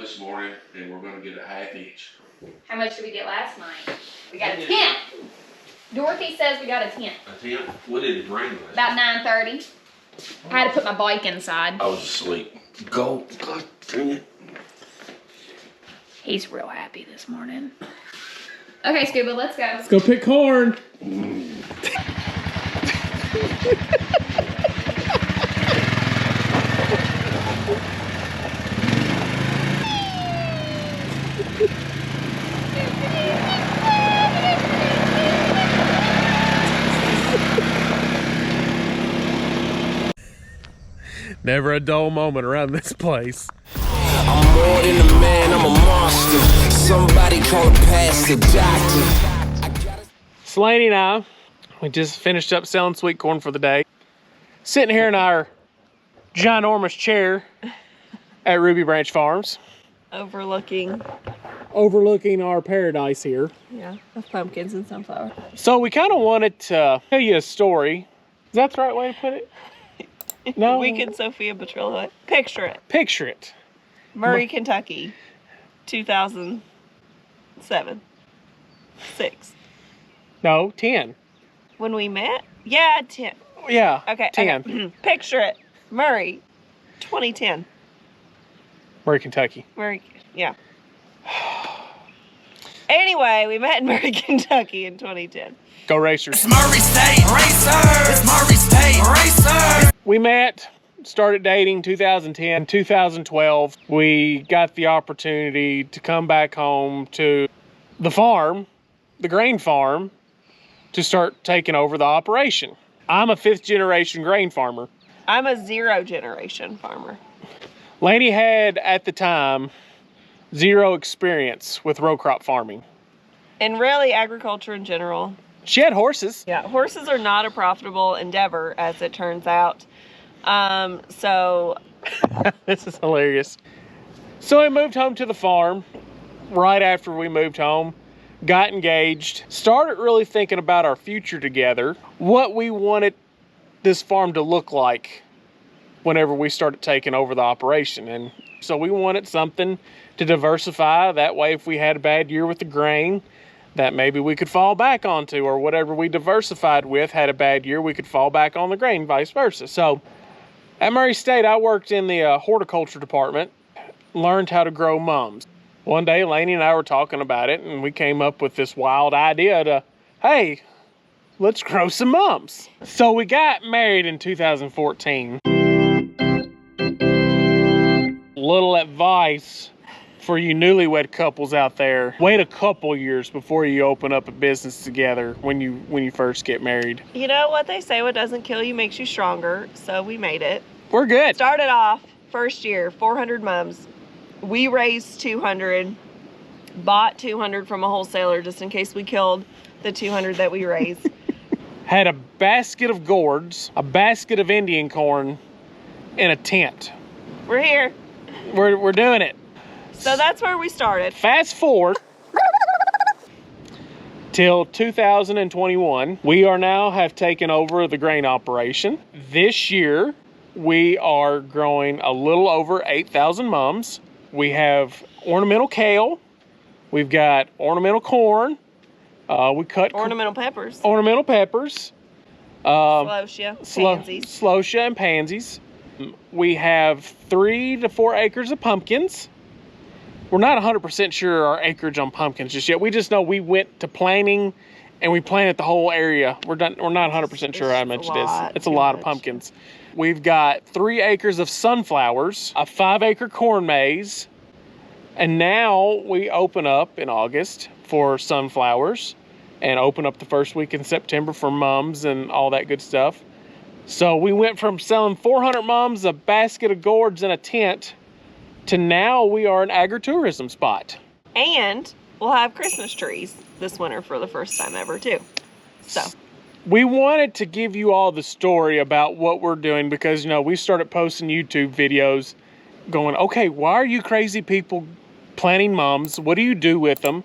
this morning, and we're going to get a half inch. How much did we get last night? We got a tent. Dorothy says we got a tent. A tent? What did it bring? About 9:30. I had to put my bike inside. I was asleep. Go. God dang it. He's real happy this morning. Okay, Scuba, let's go. Let's go pick corn. Never a dull moment around this place. I'm more than a man, I'm a monster. Somebody call a pastor, doctor. Laney and I, we just finished up selling sweet corn for the day. Sitting here in our ginormous chair at Ruby Branch Farms. Overlooking Our paradise here. Yeah, of pumpkins and sunflower. So we kind of wanted to tell you a story. Is that the right way to put it? No. We can Sophia Petrillo it. Picture it. Picture it. Murray, Kentucky, 2007. 6. No, 10. When we met? Yeah, 10. Yeah, Okay. 10. Okay. Picture it. Murray, 2010. Murray, Kentucky. Murray, yeah. Anyway, we met in Murray, Kentucky in 2010. Go Racers. It's Murray State Racers. It's Murray State Racers. We met, started dating 2010, 2012. We got the opportunity to come back home to the farm, the grain farm, to start taking over the operation. I'm a 5th generation grain farmer. I'm a 0 generation farmer. Laney had, at the time, 0 experience with row crop farming. And really agriculture in general. She had horses. Yeah, horses are not a profitable endeavor, as it turns out. So This is hilarious. So I moved home to the farm. Right after we moved home, got engaged, started really thinking about our future together, what we wanted this farm to look like whenever we started taking over the operation. And so we wanted something to diversify. That way, if we had a bad year with the grain, that maybe we could fall back onto, or whatever we diversified with had a bad year, we could fall back on the grain, vice versa. So at Murray State, I worked in the horticulture department, learned how to grow mums. One day, Laney and I were talking about it, and we came up with this wild idea to, hey, let's grow some mums. So we got married in 2014. Little advice for you newlywed couples out there: wait a couple years before you open up a business together when you first get married. you know what they say, what doesn't kill you makes you stronger. So we made it. We're good. Started off first year, 400 mums. We raised 200, bought 200 from a wholesaler just in case we killed the 200 that we raised. Had a basket of gourds, a basket of Indian corn, and a tent. We're here. We're doing it. So that's where we started. Fast forward till 2021. We are now have taken over the grain operation. This year, we are growing a little over 8,000 mums. We have ornamental kale. We've got ornamental corn. We cut Ornamental peppers. ornamental peppers. Slocia. Pansies. Slocia and pansies. We have 3 to 4 acres of pumpkins. We're not 100% sure our acreage on pumpkins just yet. We just know we went to planting and we planted the whole area. We're not 100% sure how much it is. It's a lot of pumpkins. We've got 3 acres of sunflowers, a 5-acre corn maze, and now we open up in August for sunflowers and open up the first week in September for mums and all that good stuff. So we went from selling 400 mums, a basket of gourds, and a tent, to now we are an agritourism spot. And we'll have Christmas trees this winter for the first time ever too. So we wanted to give you all the story about what we're doing because, you know, we started posting YouTube videos going, okay, why are you crazy people planting mums? What do you do with them?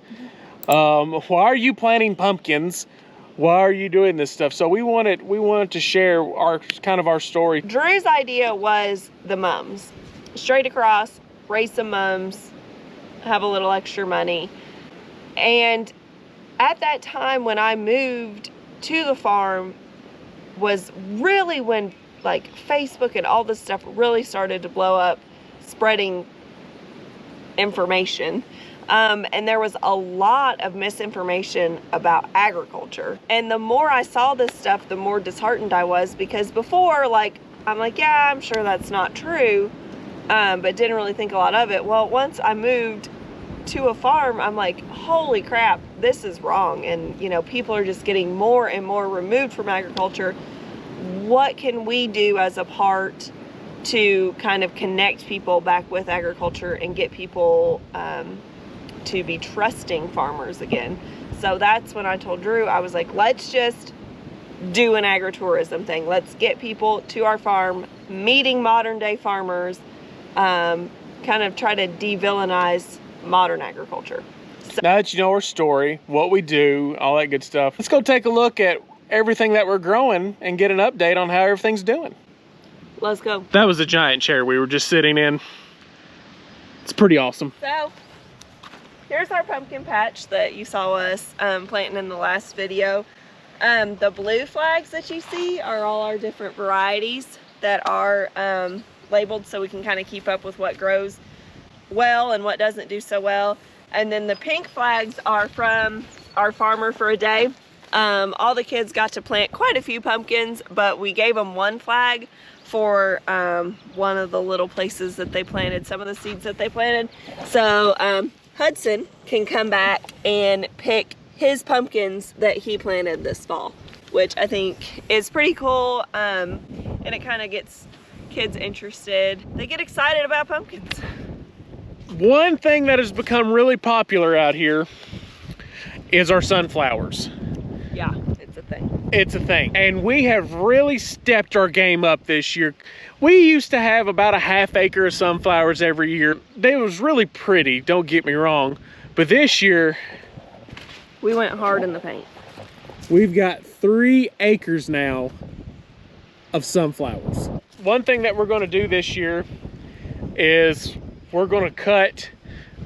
Why are you planting pumpkins? Why are you doing this stuff? So we wanted to share our story. Drew's idea was the mums. Straight across, raise some mums, have a little extra money. And at that time when I moved to the farm was really when like Facebook and all this stuff really started to blow up, spreading information. And there was a lot of misinformation about agriculture. And the more I saw this stuff, the more disheartened I was, because before, like, I'm like, yeah, I'm sure that's not true, but didn't really think a lot of it. Well, once I moved to a farm, I'm like, holy crap, this is wrong. And, you know, people are just getting more and more removed from agriculture. What can we do as a part to kind of connect people back with agriculture and get people to be trusting farmers again? So that's when I told Drew, I was like, let's just do an agritourism thing. Let's get people to our farm, meeting modern day farmers, kind of try to de-villainize modern agriculture. So Now that you know our story, what we do, all that good stuff, let's go take a look at everything that we're growing and get an update on how everything's doing. let's go. That was a giant chair we were just sitting in. It's pretty awesome. So here's our pumpkin patch that you saw us planting in the last video. The blue flags that you see are all our different varieties that are labeled so we can kind of keep up with what grows well and what doesn't do so well. And then the pink flags are from our farmer for a day. All the kids got to plant quite a few pumpkins, but we gave them one flag for one of the little places that they planted, some of the seeds that they planted. So Hudson can come back and pick his pumpkins that he planted this fall, which I think is pretty cool, and it kind of gets kids interested. They get excited about pumpkins. One thing that has become really popular out here is our sunflowers. Yeah, it's a thing. It's a thing. And we have really stepped our game up this year. We used to have about a half acre of sunflowers every year. They was really pretty, don't get me wrong. But this year, We went hard in the paint. we've got 3 acres now of sunflowers. One thing that we're gonna do this year is we're gonna cut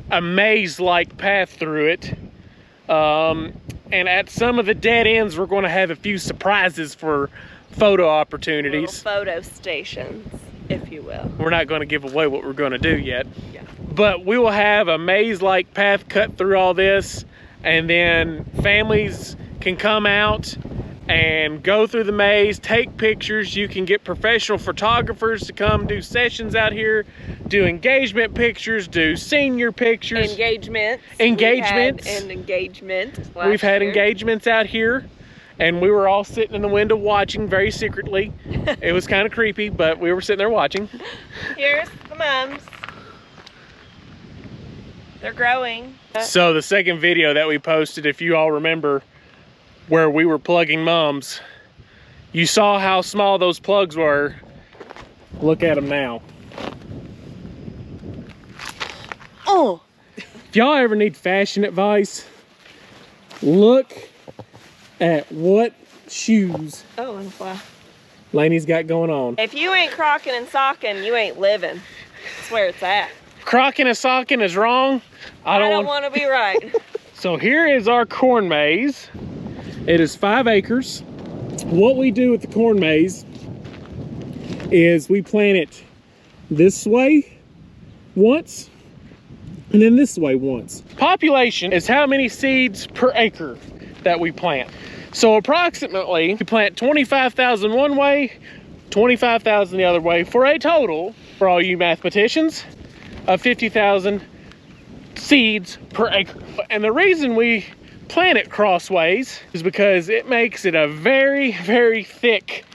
a maze-like path through it. And at some of the dead ends, we're gonna have a few surprises for photo opportunities. Little photo stations, if you will. We're not gonna give away what we're gonna do yet. Yeah. But we will have a maze-like path cut through all this, and then families can come out and go through the maze, take pictures. You can get professional photographers to come do sessions out here, do engagement pictures, do senior pictures. Engagements. Engagements. We had an engagement We've had last year. engagements out here, and we were all sitting in the window watching very secretly. It was kind of creepy, but we were sitting there watching. Here's the mums. They're growing. So the second video that we posted, if you all remember, where we were plugging mums, you saw how small those plugs were. Look at them now. Oh, If y'all ever need fashion advice, look at what shoes oh, and fly. Laney's got going on. If you ain't crocking and socking, you ain't living. That's where it's at. Crocking and socking is wrong. I don't want to be right. So here is our corn maze. It is 5 acres. What we do with the corn maze is we plant it this way once, and then this way once. Population is how many seeds per acre that we plant. So approximately, we plant 25,000 one way, 25,000 the other way, for a total, for all you mathematicians, of 50,000 seeds per acre. And the reason we plant it crossways is because it makes it a very, very thick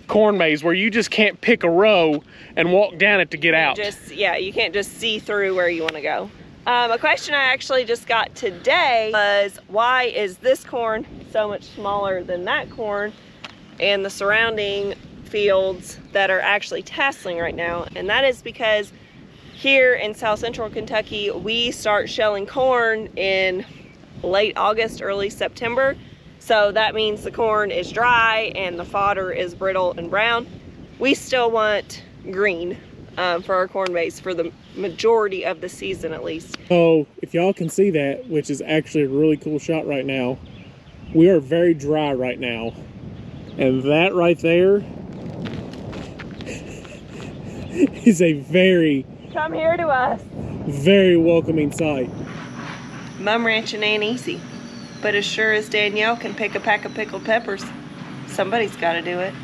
corn maze where you just can't pick a row and walk down it to get out. You can't just see through where you want to go. A question I actually just got today was, why is this corn so much smaller than that corn and the surrounding fields that are actually tasseling right now? And that is because here in South Central Kentucky, we start shelling corn in late August, early September. So that means the corn is dry and the fodder is brittle and brown. We still want green for our corn maze for the majority of the season at least. So if y'all can see that, which is actually a really cool shot right now, we are very dry right now. And that right there is a very, Come here to us. very welcoming sight. Mum ranching ain't easy, but as sure as Danielle can pick a pack of pickled peppers, somebody's got to do it.